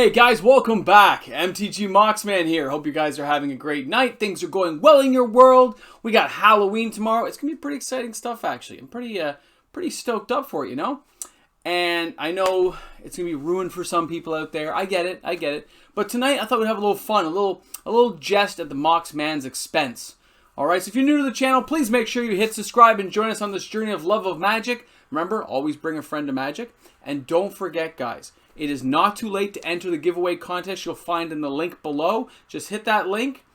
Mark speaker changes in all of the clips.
Speaker 1: Hey guys, welcome back. MTG Moxman here. Hope you guys are having a great night. Things are going well in your world. We got Halloween tomorrow. It's gonna be pretty exciting stuff, actually. I'm pretty stoked up for it, you know. And I know it's gonna be ruined for some people out there. I get it. But tonight I thought we'd have a little fun, a little jest at the Moxman's expense. All right. So if you're new to the channel, please make sure you hit subscribe and join us on this journey of love of magic. Remember, always bring a friend to magic, and don't forget, guys. It is not too late to enter the giveaway contest you'll find in the link below. Just hit that link,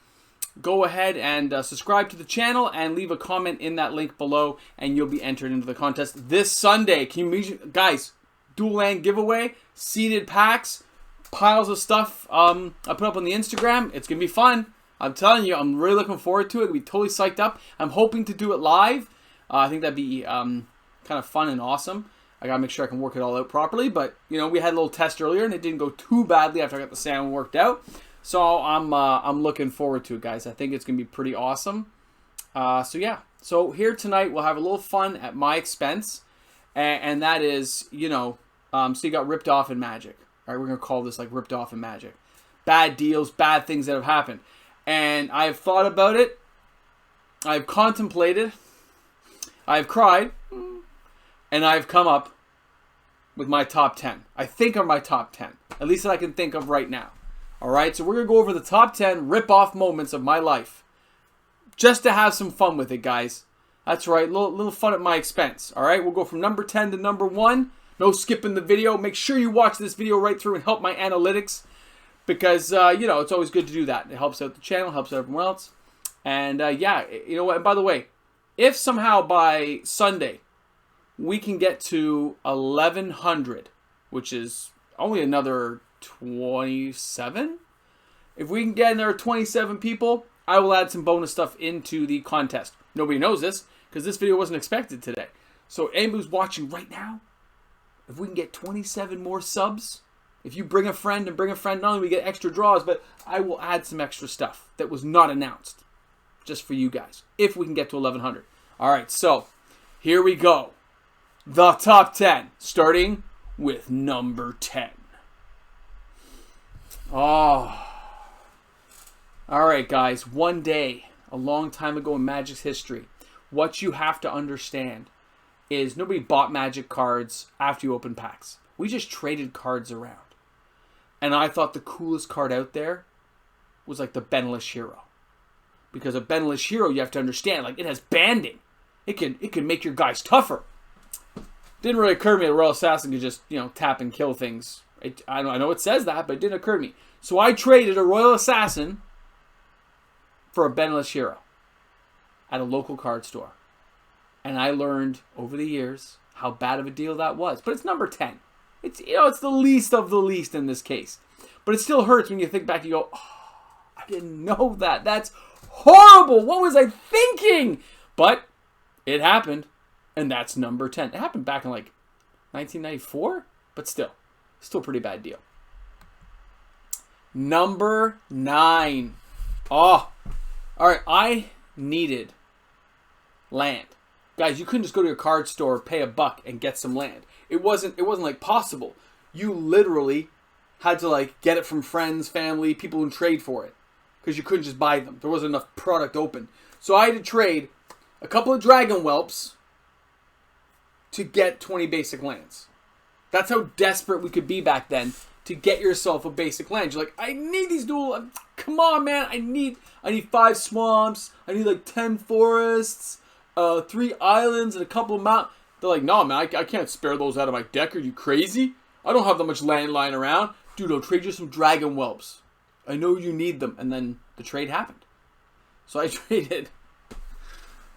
Speaker 1: go ahead and subscribe to the channel, and leave a comment in that link below, and you'll be entered into the contest this Sunday. Can you imagine, guys, dual land giveaway, seeded packs, piles of stuff I put up on the Instagram. It's going to be fun. I'm telling you, I'm really looking forward to it. I'll be totally psyched up. I'm hoping to do it live. I think that'd be kind of fun and awesome. I gotta make sure I can work it all out properly, but you know, we had a little test earlier and it didn't go too badly after I got the sound worked out. So I'm looking forward to it, guys. I think it's gonna be pretty awesome. So yeah, so here tonight we'll have a little fun at my expense, and that is, you know, so you got ripped off in Magic. All right, we're gonna call this like ripped off in Magic. Bad deals, bad things that have happened, and I've thought about it. I've contemplated. I've cried. And I've come up with my top 10. I think are my top 10. At least that I can think of right now. Alright, so we're going to go over the top 10 rip-off moments of my life. Just to have some fun with it, guys. That's right, little fun at my expense. Alright, we'll go from number 10 to number 1. No skipping the video. Make sure you watch this video right through and help my analytics. Because, you know, it's always good to do that. It helps out the channel, helps out everyone else. And, yeah, you know what? And by the way, if somehow by Sunday we can get to 1,100, which is only another 27. If we can get another 27 people, I will add some bonus stuff into the contest. Nobody knows this because this video wasn't expected today. So anybody who's watching right now, if we can get 27 more subs, if you bring a friend, not only we get extra draws, but I will add some extra stuff that was not announced just for you guys, if we can get to 1,100. All right, so here we go. The top 10, starting with number 10. Oh. Alright, guys. One day, a long time ago in Magic's history, what you have to understand is nobody bought Magic cards after you open packs. We just traded cards around. And I thought the coolest card out there was like the Benless Hero. Because a Benless Hero, you have to understand, like, it has banding. It can make your guys tougher. Didn't really occur to me that Royal Assassin could just, you know, tap and kill things. I know it says that, but it didn't occur to me. So I traded a Royal Assassin for a Benless Hero at a local card store. And I learned over the years how bad of a deal that was. But it's number 10. It's, you know, it's the least of the least in this case. But it still hurts when you think back and you go, oh, I didn't know that. That's horrible. What was I thinking? But it happened. And that's number 10. It happened back in like 1994, but still a pretty bad deal. Number 9. Oh, all right. I needed land, guys. You couldn't just go to your card store, pay $1, and get some land. It wasn't like possible. You literally had to like get it from friends, family, people who trade for it, because you couldn't just buy them. There wasn't enough product open, so I had to trade a couple of Dragon Whelps to get 20 basic lands. That's how desperate we could be back then to get yourself a basic land. You're like, I need these dual. Come on, man. I need 5 swamps. I need like 10 forests, 3 islands, and a couple of mountains. They're like, no, man. I can't spare those out of my deck. Are you crazy? I don't have that much land lying around. Dude, I'll trade you some Dragon Whelps. I know you need them. And then the trade happened. So I traded.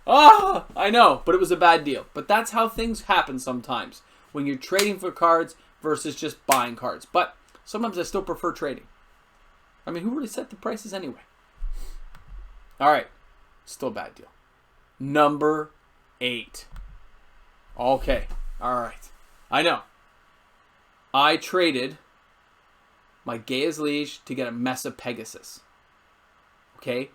Speaker 1: Ah, I know, but it was a bad deal. But that's how things happen sometimes when you're trading for cards versus just buying cards. But sometimes I still prefer trading. I mean, who really set the prices anyway? All right, still a bad deal. Number 8. Okay, all right. I know. I traded my Gaia's Liege to get a Mesa Pegasus. Okay?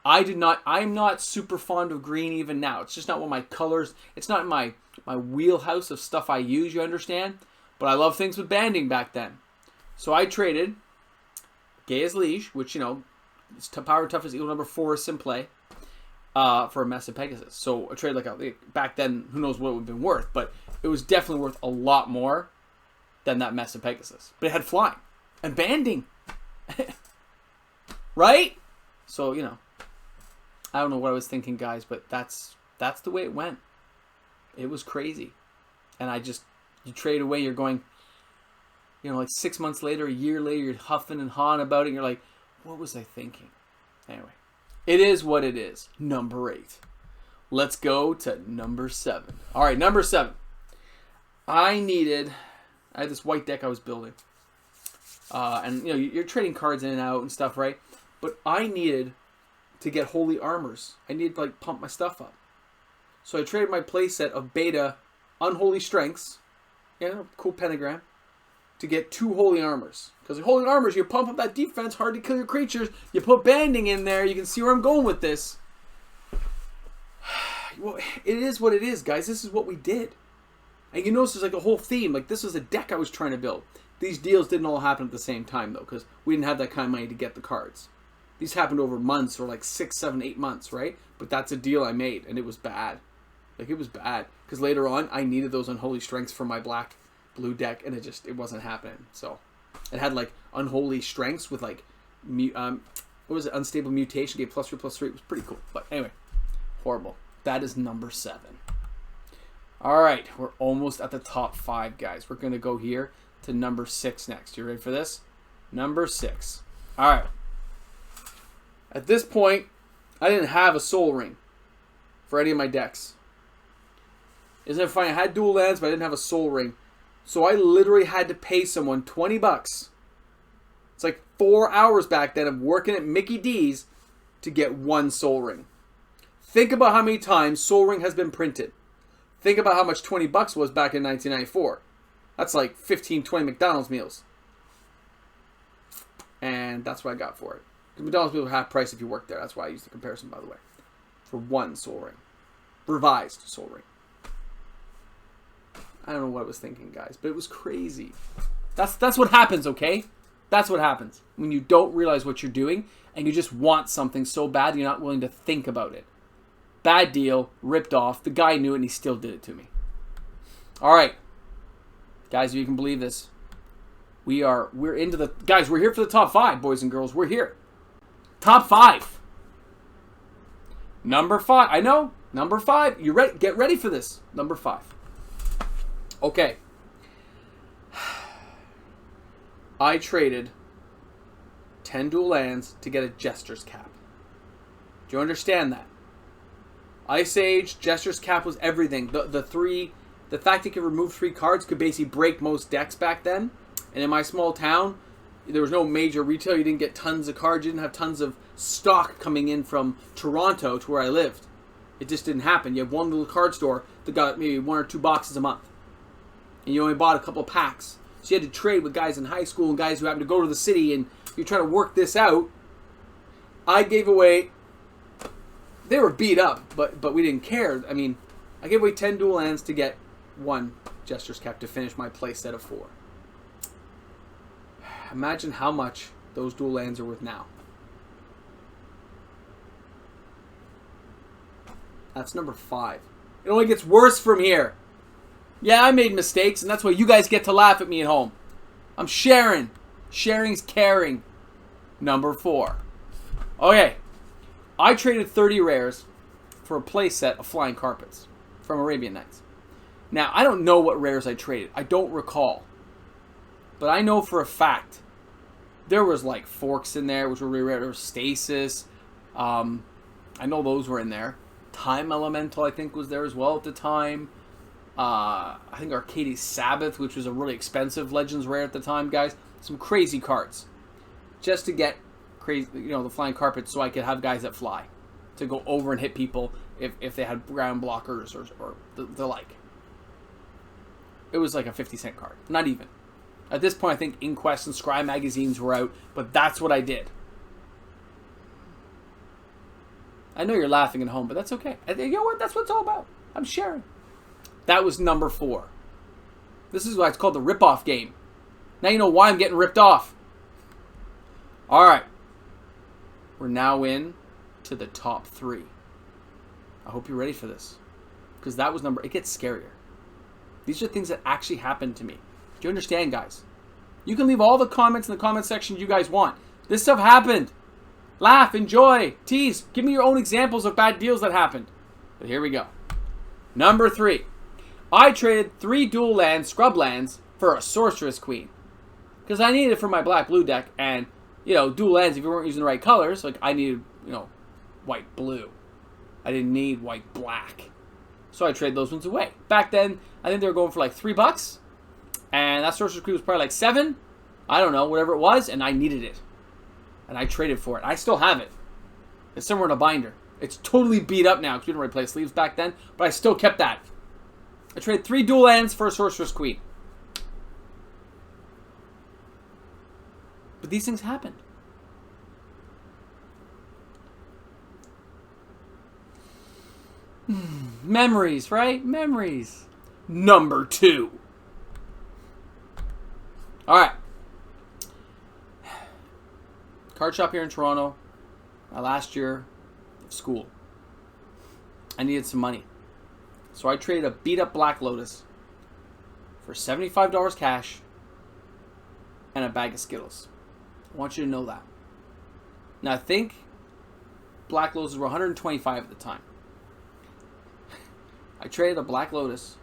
Speaker 1: I'm not super fond of green even now. It's just not one of my colors. It's not my wheelhouse of stuff I use, you understand? But I love things with banding back then. So I traded Gaia's Liege, which, you know, is power toughness equal number 4 is in play for a Massive Pegasus. So a trade back then, who knows what it would have been worth, but it was definitely worth a lot more than that Massive Pegasus. But it had flying and banding. Right? So, you know, I don't know what I was thinking, guys, but that's the way it went. It was crazy. And you trade away, you're going, you know, like 6 months later, a year later, you're huffing and hawing about it, and you're like, what was I thinking? Anyway, it is what it is. Number 8. Let's go to number 7. All right, number 7. I had this white deck I was building. And, you know, you're trading cards in and out and stuff, right? But I needed to get holy armors. I needed to, like, pump my stuff up. So I traded my playset of beta unholy strengths, cool pentagram, to get 2 holy armors. Because the holy armors, you pump up that defense, hard to kill your creatures. You put banding in there. You can see where I'm going with this. Well, it is what it is, guys. This is what we did. And you notice there's like a whole theme. Like, this was a deck I was trying to build. These deals didn't all happen at the same time, though, because we didn't have that kind of money to get the cards. These happened over months, or like 6, 7, 8 months, right? But that's a deal I made, and it was bad. Like, it was bad. Because later on, I needed those unholy strengths for my black-blue deck, and it wasn't happening. So, it had, like, unholy strengths with, like, what was it? Unstable mutation, gave +3/+3. It was pretty cool. But anyway, horrible. That is number 7. All right, we're almost at the top 5, guys. We're going to go here to number 6 next. You ready for this? Number 6. All right. At this point, I didn't have a Soul Ring for any of my decks. Isn't it funny? I had dual lands, but I didn't have a Soul Ring. So I literally had to pay someone $20. It's like 4 hours back then of working at Mickey D's to get 1 Soul Ring. Think about how many times Soul Ring has been printed. Think about how much $20 was back in 1994. That's like 15, 20 McDonald's meals. And that's what I got for it. Because McDonald's meals are half price if you work there. That's why I used the comparison, by the way. For 1 Soul Ring. Revised Soul Ring. I don't know what I was thinking, guys, but it was crazy. That's what happens, okay? That's what happens. When you don't realize what you're doing, and you just want something so bad, you're not willing to think about it. Bad deal, ripped off. The guy knew it, and he still did it to me. All right. Guys, if you can believe this, we're into the... Guys, we're here for the top 5, boys and girls. We're here. Top 5. Number 5. I know. Number 5. You ready? Get ready for this. Number 5. Okay. I traded 10 dual lands to get a Jester's Cap. Do you understand that? Ice Age, Jester's Cap was everything. The fact you could remove 3 cards could basically break most decks back then. And in my small town, there was no major retail. You didn't get tons of cards. You didn't have tons of stock coming in from Toronto to where I lived. It just didn't happen. You have one little card store that got maybe 1 or 2 boxes a month. And you only bought a couple packs. So you had to trade with guys in high school and guys who happened to go to the city, and you're trying to work this out. I gave away... They were beat up, but we didn't care. I mean, I gave away 10 dual lands to get 1 Jester's Cap to finish my play set of 4. Imagine how much those dual lands are worth now. That's number 5. It only gets worse from here. Yeah, I made mistakes, and that's why you guys get to laugh at me at home. I'm sharing. Sharing's caring. Number 4. Okay. I traded 30 rares for a playset of Flying Carpets from Arabian Nights. Now, I don't know what rares I traded. I don't recall. But I know for a fact there was like Forks in there, which were really rare. There was Stasis. I know those were in there. Time Elemental, I think, was there as well at the time. I think Arcades Sabbath, which was a really expensive Legends rare at the time, guys. Some crazy cards. Just to get crazy, the Flying Carpets so I could have guys that fly. To go over and hit people if they had ground blockers or the like. It was like a 50-cent card. Not even. At this point, I think Inquest and Scry magazines were out, but that's what I did. I know you're laughing at home, but that's okay. You know what? That's what it's all about. I'm sharing. That was number 4. This is why it's called the rip-off game. Now you know why I'm getting ripped off. All right. We're now in to the top 3. I hope you're ready for this. Because that was it gets scarier. These are things that actually happened to me. Do you understand, guys? You can leave all the comments in the comment section you guys want. This stuff happened. Laugh, enjoy, tease. Give me your own examples of bad deals that happened. But here we go. Number 3. I traded 3 dual land scrub lands for a Sorceress Queen. Because I needed it for my black-blue deck. And, dual lands, if you weren't using the right colors, like I needed, white-blue. I didn't need white-black. So I traded those ones away. Back then, I think they were going for like $3. And that Sorceress Queen was probably like $7. I don't know, whatever it was. And I needed it. And I traded for it. I still have it. It's somewhere in a binder. It's totally beat up now because we didn't replace sleeves back then. But I still kept that. I traded 3 dual lands for a Sorceress Queen. But these things happened. Memories, right? Memories. Number 2. Alright. Card shop here in Toronto. My last year of school. I needed some money. So I traded a beat up Black Lotus for $75 cash and a bag of Skittles. I want you to know that. Now I think Black Lotuses were $125 at the time. I traded a Black Lotus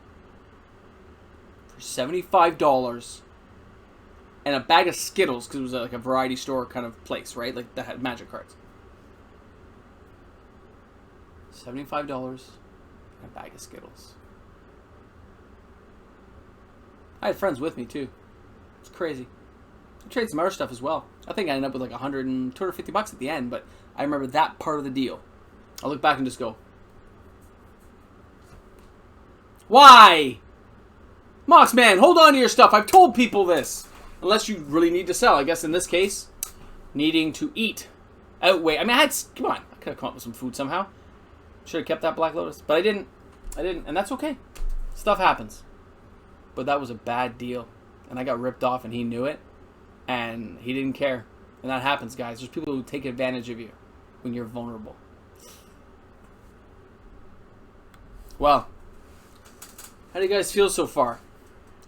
Speaker 1: for $75 and a bag of Skittles because it was like a variety store kind of place, right? Like that had magic cards. $75 and a bag of Skittles. I had friends with me too. It's crazy. I traded some other stuff as well. I think I ended up with like $250 at the end, but I remember that part of the deal. I look back and just go, why? Moxman, hold on to your stuff. I've told people this. Unless you really need to sell. I guess in this case, needing to eat. Outweigh. I mean, come on. I could have come up with some food somehow. Should have kept that Black Lotus. But I didn't. And that's okay. Stuff happens. But that was a bad deal. And I got ripped off and he knew it. And he didn't care. And that happens, guys. There's people who take advantage of you when you're vulnerable. Well, how do you guys feel so far?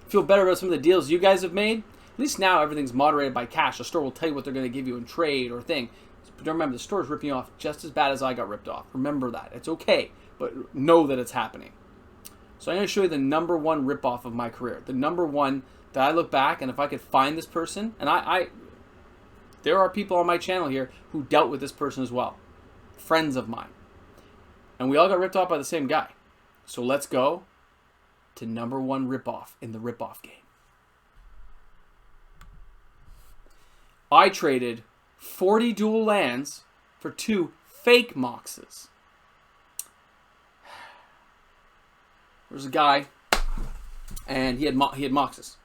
Speaker 1: Feel better about some of the deals you guys have made? At least now everything's moderated by cash. The store will tell you what they're going to give you in trade or thing. But remember, the store is ripping you off just as bad as I got ripped off. Remember that. It's okay, but know that it's happening. So I'm going to show you the number 1 ripoff of my career. The number 1 that I look back, and if I could find this person, and there are people on my channel here who dealt with this person as well. Friends of mine. And we all got ripped off by the same guy. So let's go to number 1 ripoff in the ripoff game. I traded 40 dual lands for 2 fake Moxes. There's a guy, and he had Moxes.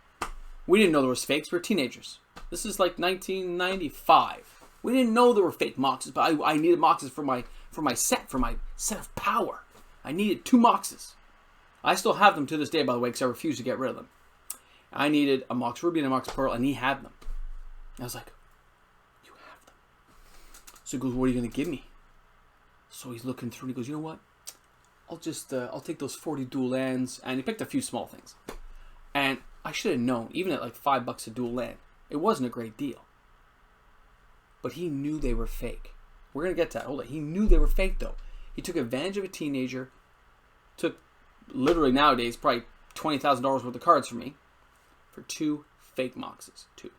Speaker 1: We didn't know there was fakes. We were teenagers. This is like 1995. We didn't know there were fake Moxes, but I needed Moxes for my set of power. I needed 2 Moxes. I still have them to this day, by the way, because I refuse to get rid of them. I needed a Mox Ruby and a Mox Pearl, and he had them. I was like, you have them. So he goes, what are you going to give me? So he's looking through, and he goes, you know what? I'll take those 40 dual lands, and he picked a few small things. And I should have known, even at like $5 a dual land, it wasn't a great deal. But he knew they were fake. We're going to get to that. Hold on. He knew they were fake, though. He took advantage of a teenager, took literally nowadays probably $20,000 worth of cards from me for 2 fake Moxes. 2.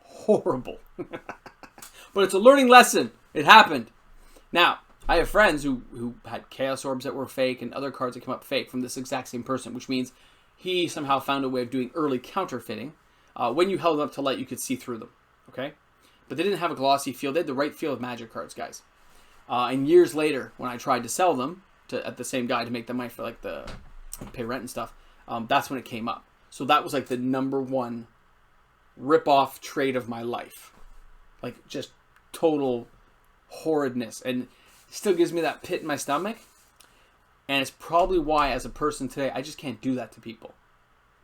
Speaker 1: Horrible. But it's a learning lesson. It happened. Now, I have friends who had Chaos Orbs that were fake and other cards that came up fake from this exact same person, which means he somehow found a way of doing early counterfeiting. When you held them up to light, you could see through them. Okay? But they didn't have a glossy feel. They had the right feel of Magic cards, guys. And years later, when I tried to sell them at the same guy to make them money for like the pay rent and stuff, that's when it came up. So that was like the number 1 rip-off trade of my life. Like just total horridness. And it still gives me that pit in my stomach. And it's probably why, as a person today, I just can't do that to people.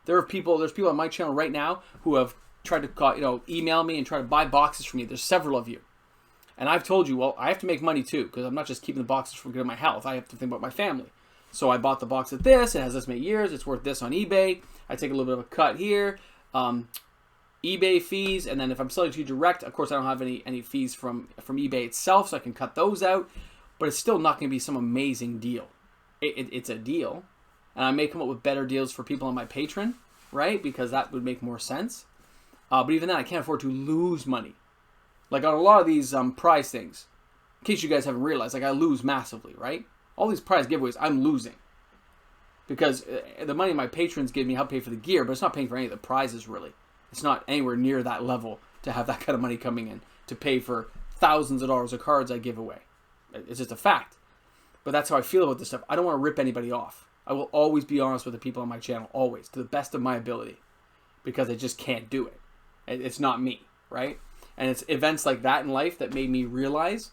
Speaker 1: There's people on my channel right now who have tried to email me and try to buy boxes from me. There's several of you. And I've told you, well, I have to make money too, because I'm not just keeping the boxes for good of my health. I have to think about my family. So I bought the box at this. It has this many years. It's worth this on eBay. I take a little bit of a cut here. eBay fees, and then if I'm selling to you direct, of course I don't have any fees from eBay itself, so I can cut those out. But it's still not going to be some amazing deal. It's a deal, and I may come up with better deals for people on my Patreon, right? Because that would make more sense. But even then, I can't afford to lose money. Like on a lot of these prize things, in case you guys haven't realized, like I lose massively, right? All these prize giveaways, I'm losing. Because the money my patrons give me help pay for the gear, but it's not paying for any of the prizes, really. It's not anywhere near that level to have that kind of money coming in to pay for thousands of dollars of cards I give away. It's just a fact. But that's how I feel about this stuff. I don't want to rip anybody off. I will always be honest with the people on my channel, always, to the best of my ability. Because I just can't do it. It's not me, right? And it's events like that in life that made me realize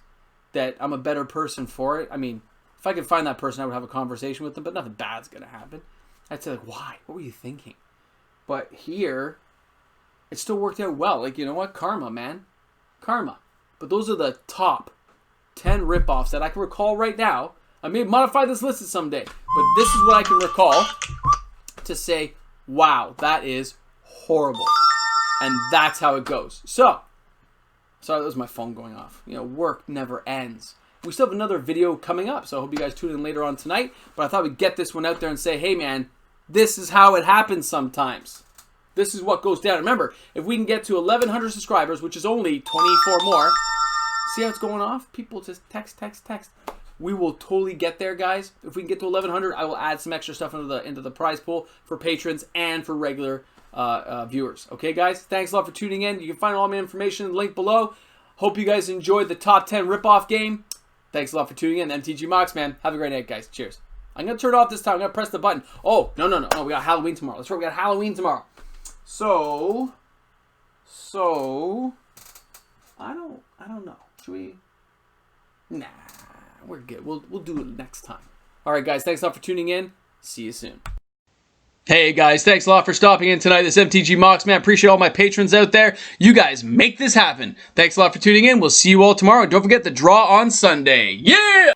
Speaker 1: that I'm a better person for it. I mean, if I could find that person, I would have a conversation with them, but nothing bad's going to happen. I'd say, like, why? What were you thinking? But here, it still worked out well. Like, you know what? Karma, man. Karma. But those are the top 10 ripoffs that I can recall right now. I may modify this list someday, but this is what I can recall to say, wow, that is horrible. And that's how it goes. So, sorry, that was my phone going off. You know, work never ends. We still have another video coming up, so I hope you guys tune in later on tonight. But I thought we'd get this one out there and say, hey, man, this is how it happens sometimes. This is what goes down. Remember, if we can get to 1,100 subscribers, which is only 24 more, see how it's going off? People just text. We will totally get there, guys. If we can get to 1,100, I will add some extra stuff into the prize pool for patrons and for regular viewers. Okay, guys? Thanks a lot for tuning in. You can find all my information in the link below. Hope you guys enjoyed the top 10 ripoff game. Thanks a lot for tuning in. MTG Mox, man. Have a great night, guys. Cheers. I'm going to turn it off this time. I'm going to press the button. Oh, no. We got Halloween tomorrow. That's right. We got Halloween tomorrow. So, I don't know. Should we? Nah, we're good. We'll do it next time. All right, guys. Thanks a lot for tuning in. See you soon. Hey guys, thanks a lot for stopping in tonight. This is MTG Mox, man. Appreciate all my patrons out there. You guys make this happen. Thanks a lot for tuning in. We'll see you all tomorrow. Don't forget the draw on Sunday. Yeah!